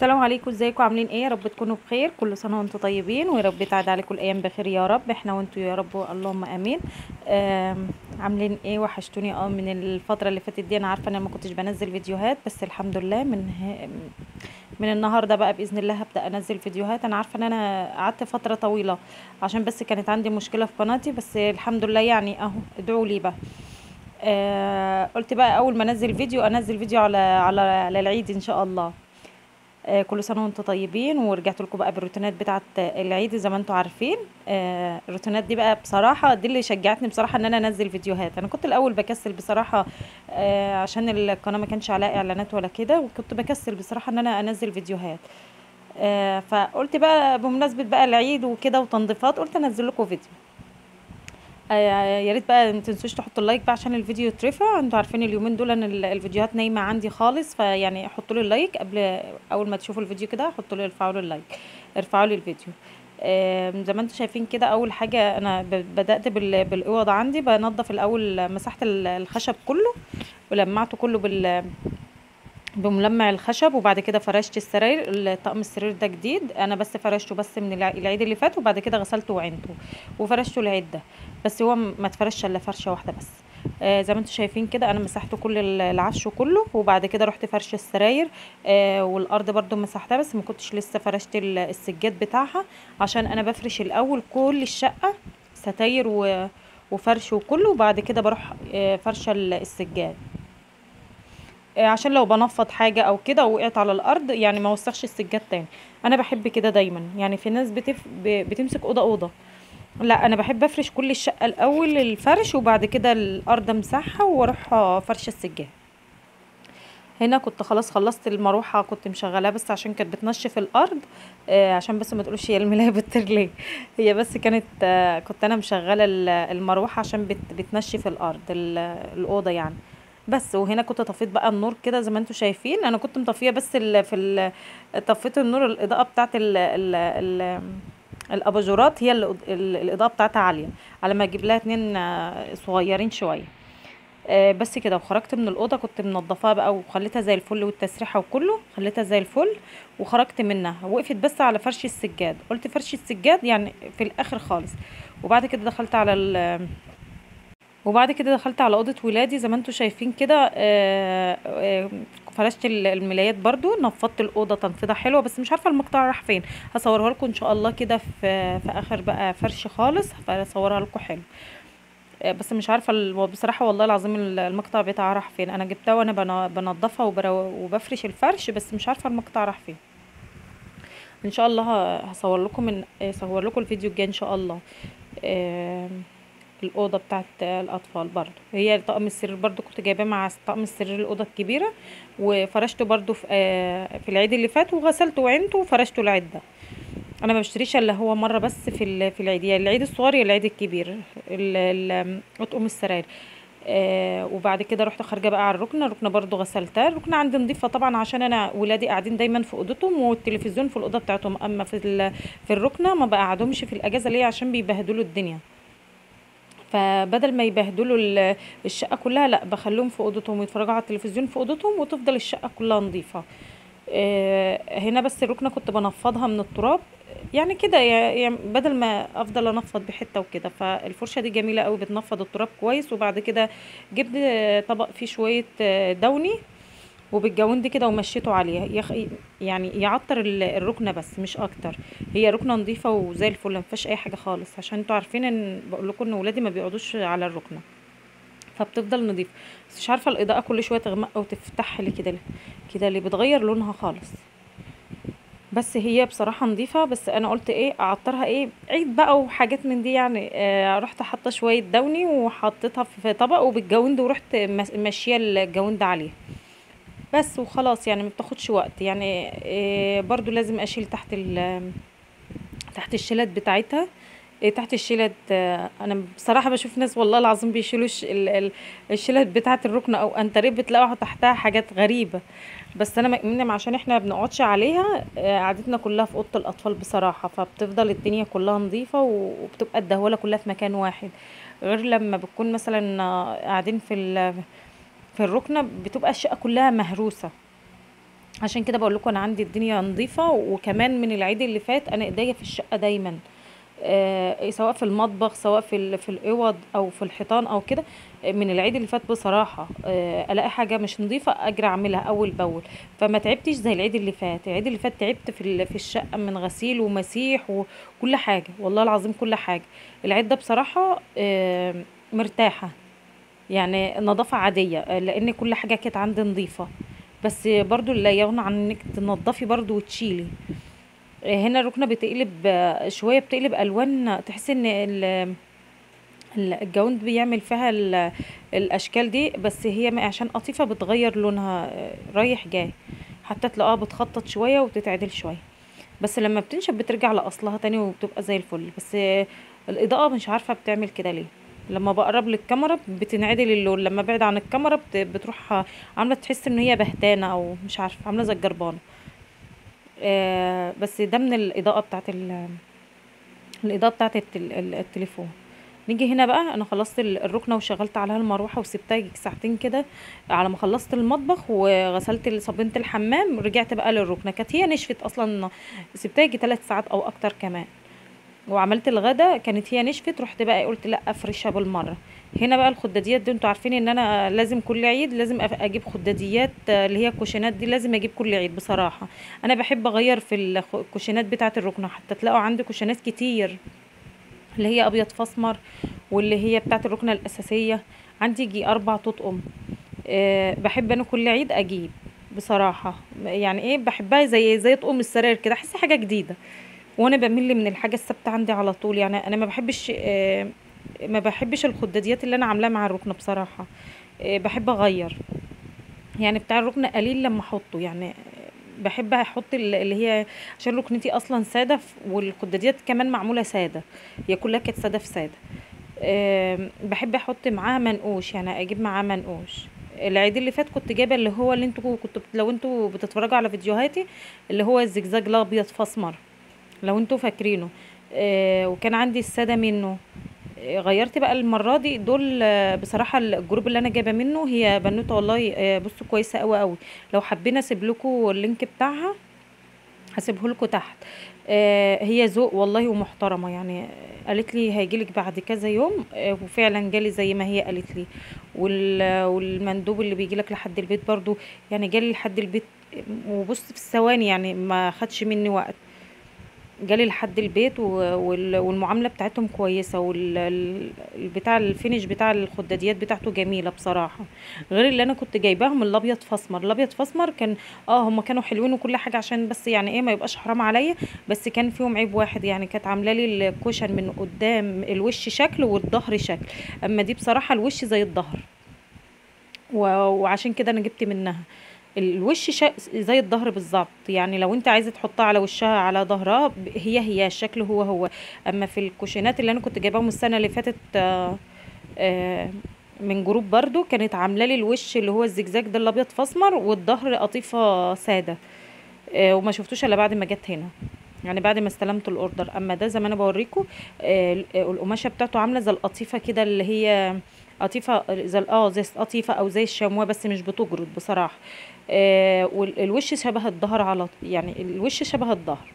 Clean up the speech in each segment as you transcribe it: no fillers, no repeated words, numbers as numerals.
السلام عليكم، ازيكم؟ عاملين ايه؟ يا رب تكونوا بخير. كل سنه وانتم طيبين، ويا رب تعدي عليكم الايام بخير يا رب، احنا وانتم يا رب، اللهم امين. عاملين ايه؟ وحشتوني من الفتره اللي فاتت دي. انا عارفه ان انا ما كنتش بنزل فيديوهات، بس الحمد لله من النهارده بقى باذن الله هبدا انزل فيديوهات. انا عارفه ان انا قعدت فتره طويله عشان بس كانت عندي مشكله في قناتي، بس الحمد لله يعني اهو، ادعوا لي بقى. قلت بقى اول ما انزل فيديو انزل فيديو على العيد ان شاء الله. كل سنه وانتم طيبين، ورجعت لكم بقى بالروتينات بتاعه العيد زي ما انتم عارفين. الروتينات دي بقى بصراحه دي اللي شجعتني بصراحه ان انا انزل فيديوهات. انا كنت الاول بكسل بصراحه، عشان القناه ما كانش عليها اعلانات ولا كده، وكنت بكسل بصراحه ان انا انزل فيديوهات. فقلت بقى بمناسبه بقى العيد وكده وتنظيفات، قلت انزل لكم فيديو. يا ريت بقى ما تنسوش تحطوا اللايك بقى عشان الفيديو يترفع. انتوا عارفين اليومين دول ان الفيديوهات نايمه عندي خالص، فيعني حطوا لي اللايك قبل اول ما تشوفوا الفيديو كده، حطوا لي ارفعوا لي اللايك، ارفعوا لي الفيديو. زي ما انتم شايفين كده، اول حاجه انا بدات بالاوضه عندي. بنضف الاول، مسحت الخشب كله ولمعته كله بملمع الخشب، وبعد كده فرشت السراير. طقم السرير ده جديد، انا بس فرشته بس من العيد اللي فات، وبعد كده غسلته وعينته وفرشته العيد ده. بس هو ما اتفرش الا فرشه واحده بس. زي ما انتم شايفين كده، انا مسحته كل العفش كله، وبعد كده رحت فرش السراير. والارض برضو مسحتها، بس ما كنتش لسه فرشت السجاد بتاعها، عشان انا بفرش الاول كل الشقه ستاير وفرش وكله، وبعد كده بروح فرشه السجاد. عشان لو بنفض حاجة او كده وقعت على الارض، يعني ما وسخش السجاد تاني. انا بحب كده دايما. يعني في ناس بتمسك اوضة اوضة، لا انا بحب افرش كل الشقة الاول الفرش، وبعد كده الارض امسحها واروح فرش السجاد. هنا كنت خلاص خلصت المروحة، كنت مشغلاها بس عشان كانت بتنشف الارض. عشان بس ما تقولوش هي الملاية بتطير ليه. هي بس كانت كنت انا مشغلة المروحة عشان بتنشف الارض الأوضة يعني. بس وهنا كنت طفيت بقى النور كده زي ما انتم شايفين. انا كنت مطفيه بس طفيت النور، الاضاءه بتاعت الاباجورات هي الاضاءه بتاعتها عاليه، على ما اجيب لها اتنين صغيرين شويه. بس كده، وخرجت من الاوضه كنت منضفاها بقى وخليتها زي الفل، والتسريحه وكله خليتها زي الفل. وخرجت منها، وقفت بس على فرش السجاد. قلت فرش السجاد يعني في الاخر خالص. وبعد كده دخلت على وبعد كده دخلت على اوضه ولادي زي ما انتم شايفين كده. فرشت الملايات برضو، نفضت الاوضه تنفيضه حلوه، بس مش عارفه المقطع راح فين. هصورها لكم ان شاء الله كده في اخر بقى فرش خالص، هصورها لكم حلو. بس مش عارفه بصراحه والله العظيم المقطع بتاعها راح فين. انا جبتها وانا بنضفها وبفرش الفرش، بس مش عارفه المقطع راح فين. ان شاء الله هصور لكم هصور لكم الفيديو الجاي ان شاء الله. آه، الاوضه بتاعت الاطفال برضو، هي طقم السرير برضو كنت جايباه مع طقم السرير الاوضه الكبيره، وفرشته برضو في العيد اللي فات، وغسلته وعينته وفرشته العيد ده. انا ما بشتريش الا هو مره بس في العيد، يا العيد الصغير يا العيد الكبير، اطقم السراير. وبعد كده رحت خارجه بقى على الركنه برضو غسلتها. الركنه عندي نظيفه طبعا، عشان انا ولادي قاعدين دايما في اوضتهم والتلفزيون في الاوضه بتاعتهم، اما في الركنه ما بقعدهمش في الاجازه ليه، عشان بيبهدلوا الدنيا. فبدل ما يبهدلوا الشقه كلها، لا بخليهم في اوضتهم يتفرجوا على التلفزيون في اوضتهم، وتفضل الشقه كلها نظيفه. هنا بس الركنه كنت بنفضها من التراب، يعني كده يعني بدل ما افضل انفض بحته وكده. فالفرشه دي جميله قوي، بتنفض التراب كويس. وبعد كده جبت طبق فيه شويه دوني، وبالجوند كده ومشيته عليها يعني يعطر الركنه بس مش اكتر. هي ركنه نظيفه وزي الفل، ما فيهاش اي حاجه خالص، عشان انتوا عارفين ان بقول لكم ان ولادي ما بيقعدوش على الركنه، فبتفضل نظيفه. بس مش عارفه الاضاءه كل شويه تغمق او تفتح لي كده، كده اللي بتغير لونها خالص. بس هي بصراحه نظيفه، بس انا قلت ايه اعطرها ايه عيد بقى وحاجات من دي يعني. رحت حاطه شويه دوني وحطيتها في طبق وبالجوند، ورحت ماشيه الجوند عليها بس وخلاص. يعني ما بتاخدش وقت يعني. برضو لازم اشيل تحت الشيلات بتاعتها. تحت الشيلات. انا بصراحه بشوف ناس والله العظيم بيشيلوا الشيلات بتاعه الركنه او انتريه، بتلاقوا تحتها حاجات غريبه. بس انا مؤمنه عشان احنا ما بنقعدش عليها. قعدتنا كلها في اوضه الاطفال بصراحه، فبتفضل الدنيا كلها نظيفه، وبتبقى الدهوله كلها في مكان واحد. غير لما بتكون مثلا قاعدين في الركنه، بتبقى الشقه كلها مهروسه. عشان كده بقول لكم انا عندي الدنيا نظيفه. وكمان من العيد اللي فات انا ايديا في الشقه دايما، سواء في المطبخ سواء في الاوض او في الحيطان او كده. من العيد اللي فات بصراحه الاقي حاجه مش نظيفه اجري اعملها اول باول. فما تعبتش زي العيد اللي فات. العيد اللي فات تعبت في الشقه من غسيل ومسيح وكل حاجه، والله العظيم كل حاجه. العيد ده بصراحه مرتاحه، يعني نظافة عادية، لان كل حاجة كانت عندي نظيفة. بس برضو لا يغنى عن انك تنضفي برضو وتشيلي. هنا الركنة بتقلب شوية، بتقلب الوان، تحس ان الجوند بيعمل فيها الاشكال دي. بس هي عشان قطيفة بتغير لونها رايح جاي، حتى تلاقوها بتخطط شوية وتتعدل شوية. بس لما بتنشف بترجع لأصلها تاني وبتبقى زي الفل. بس الإضاءة مش عارفة بتعمل كده ليه. لما بقرب للكاميرا بتنعدل اللون، لما بعد عن الكاميرا بتروح عاملة تحس ان هي بهتانة، او مش عارفة، عاملة زي الجربانة. بس ده من الإضاءة بتاعت الإضاءة بتاعت التليفون. نيجي هنا بقى، انا خلصت الركنه وشغلت عليها المروحه وسبتها يجي ساعتين كده على ما خلصت المطبخ وغسلت صابونه الحمام. رجعت بقى للركنه، كانت هي نشفت اصلا، سبتها يجي 3 ساعات او اكتر كمان. وعملت الغدا كانت هي نشفت، رحت بقى قلت لا افرشها بالمره. هنا بقى الخداديات دي، انتوا عارفين ان انا لازم كل عيد لازم اجيب خداديات، اللي هي الكوشينات دي لازم اجيب كل عيد بصراحه. انا بحب اغير في الكوشينات بتاعه الركنه، حتى تلاقوا عندي كوشينات كتير اللي هي ابيض فاسمر، واللي هي بتاعه الركنه الاساسيه. عندي يجي 4 تطقم. بحب انا كل عيد اجيب بصراحه. يعني ايه، بحبها زي طقم السراير كده، احس حاجه جديده. وانا بمل من الحاجه الثابته عندي على طول. يعني انا ما بحبش الخداديات اللي انا عاملاها مع الركنه بصراحه. بحب اغير. يعني بتاع الركنه قليل لما احطه، يعني بحب احط اللي هي، عشان ركنتي اصلا ساده، والخداديات كمان معموله ساده، هي كلها كانت ساده في ساده. بحب احط معاها منقوش، يعني اجيب معاه منقوش. العيد اللي فات كنت جايبه اللي هو اللي انتوا كنتوا، لو انتوا بتتفرجوا على فيديوهاتي، اللي هو الزجزاج الابيض فاسمر، لو انتوا فاكرينه. وكان عندي الساده منه. غيرت بقى المره دي دول. بصراحه الجروب اللي انا جايبه منه هي بنوته والله، بصوا كويسه قوي قوي. لو حابين اسيب لكم اللينك بتاعها هسيبه لكم تحت. هي ذوق والله ومحترمه. يعني قالت لي هيجيلك بعد كذا يوم، وفعلا جالي زي ما هي قالت لي. والمندوب اللي بيجيلك لحد البيت برضو يعني جالي لحد البيت. وبص في الثواني، يعني ما خدش مني وقت، جالي لحد البيت. والمعامله بتاعتهم كويسه، بتاع الفينش بتاع الخداديات بتاعته جميله بصراحه. غير اللي انا كنت جايباهم الابيض فاسمر. الابيض فاسمر كان هم كانوا حلوين وكل حاجه، عشان بس يعني ايه ما يبقاش حرام عليا. بس كان فيهم عيب واحد، يعني كانت عامله لي الكوشن من قدام الوش شكل والظهر شكل. اما دي بصراحه الوش زي الظهر، وعشان كده انا جبت منها. الوش زي الظهر بالظبط. يعني لو انت عايزه تحطها على وشها على ظهرها، هي الشكل هو. اما في الكوشينات اللي انا كنت جايباهم السنه اللي فاتت، آه، من جروب برضو، كانت عامله لي الوش اللي هو الزجزاج ده الابيض فاسمر، والظهر قطيفه ساده. وما شفتوش الا بعد ما جت هنا، يعني بعد ما استلمت الاوردر. اما ده زي ما انا بوريكم، القماشه بتاعته عامله زي القطيفه كده، اللي هي قطيفه زي قطيفه او زي الشمواه، بس مش بتجرد بصراحه. والوش شبه الظهر، يعني الوش شبه الظهر.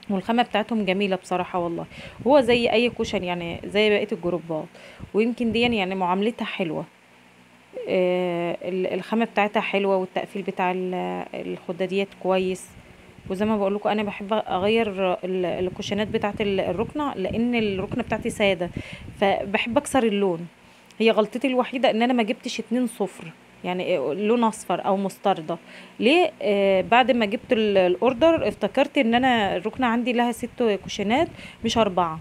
والخامه بتاعتهم جميله بصراحه والله. هو زي اي كوشن، يعني زي بقيه الجروبات. ويمكن دي يعني معاملتها حلوه. الخامه بتاعتها حلوه، والتقفيل بتاع الخداديات كويس. وزي ما بقول لكم انا بحب اغير الكوشنات بتاعت الركنه، لان الركنه بتاعتي ساده، فبحب اكسر اللون. هي غلطتي الوحيده ان انا ما جبتش 2 صفر، يعني لون اصفر او مستردة. ليه؟ بعد ما جبت الاوردر افتكرت ان انا الركنه عندي لها 6 كوشنات مش 4،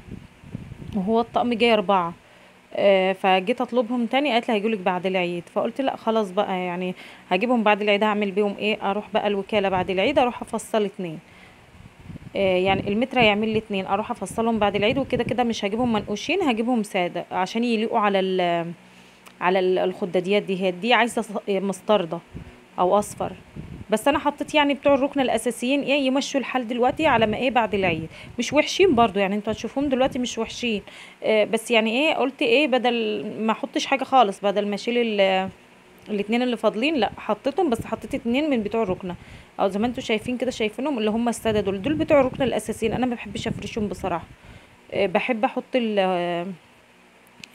وهو الطقم جاي 4. فجيت اطلبهم تاني، قالت لي هيجولك بعد العيد. فقلت لا خلاص بقى، يعني هجيبهم بعد العيد. هعمل بيهم ايه؟ اروح بقى الوكالة بعد العيد، اروح افصل 2. يعني المتر يعمل لي 2، اروح افصلهم بعد العيد. وكده كده مش هجيبهم منقوشين، هجيبهم سادة عشان يليقوا على الخداديات دي. هي دي عايزة مستردة او اصفر. بس انا حطيت يعني بتوع الركن الاساسيين ايه يمشوا الحال دلوقتي على ما ايه بعد العيد. مش وحشين برضو، يعني انتوا هتشوفوهم دلوقتي مش وحشين. بس يعني ايه، قلت ايه بدل ما احطش حاجة خالص، بدل ما اشيل الاتنين اللي فاضلين لا حطيتهم، بس حطيت اتنين من بتوع الركنه، او زي ما انتوا شايفين كده، شايفينهم اللي هم الساده دول بتوع الركنه الاساسيين. انا ما بحبش افرشهم بصراحه. بحب احط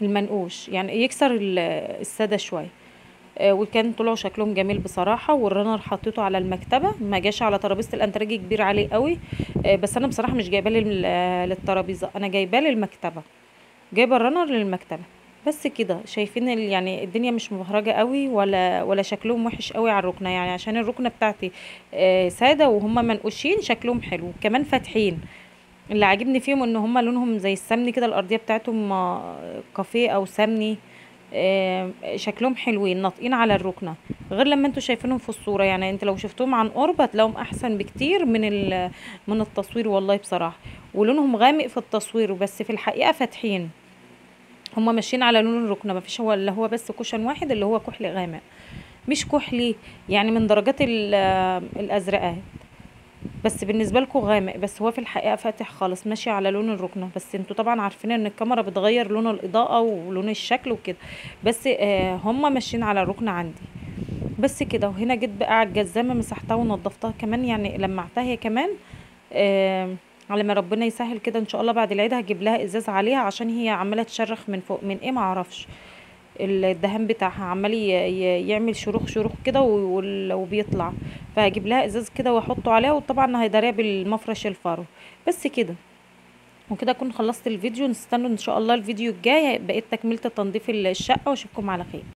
المنقوش يعني يكسر الساده شويه. وكان طلعوا شكلهم جميل بصراحه. والرنر حطيته على المكتبه، ما جاش على ترابيزه الانتريج كبير عليه قوي. بس انا بصراحه مش جايباه للترابيزه، انا جايباه للمكتبه، جايبه الرنر للمكتبه. بس كده شايفين يعني الدنيا مش مبهرجه قوي ولا شكلهم وحش قوي على الركنه، يعني عشان الركنه بتاعتي ساده وهم منقوشين شكلهم حلو كمان فاتحين. اللي عاجبني فيهم ان هم لونهم زي السمني كده، الارضيه بتاعتهم كافيه او سمني. شكلهم حلوين ناطقين على الركنه، غير لما انتوا شايفينهم في الصوره. يعني انت لو شفتهم عن قرب هتلاقيهم احسن بكتير من التصوير والله بصراحه. ولونهم غامق في التصوير، بس في الحقيقه فاتحين. هما ماشيين على لون الركنه، مفيش هو اللي هو بس كوشن واحد اللي هو كحلي غامق، مش كحلي يعني من درجات الازرقات. بس بالنسبه لكم غامق، بس هو في الحقيقه فاتح خالص ماشي على لون الركنه. بس انتوا طبعا عارفين ان الكاميرا بتغير لون الاضاءه ولون الشكل وكده. بس هم ماشيين على الركنه عندي. بس كده. وهنا جيت بقى على الجزامه مسحتها ونضفتها كمان، يعني لمعتها هي كمان. على ما ربنا يسهل كده ان شاء الله بعد العيد هجيب لها ازاز عليها، عشان هي عماله تشرخ من فوق من ايه ما اعرفش. الدهان بتاعها عمال يعمل شروخ شروخ كده وبيطلع. فهجيب لها ازاز كده واحطه عليها، وطبعا هيداريها بالمفرش الفرو. بس كده. وكده اكون خلصت الفيديو. نستنوا ان شاء الله الفيديو الجاي بقيت تكملة تنظيف الشقة، واشوفكم على خير.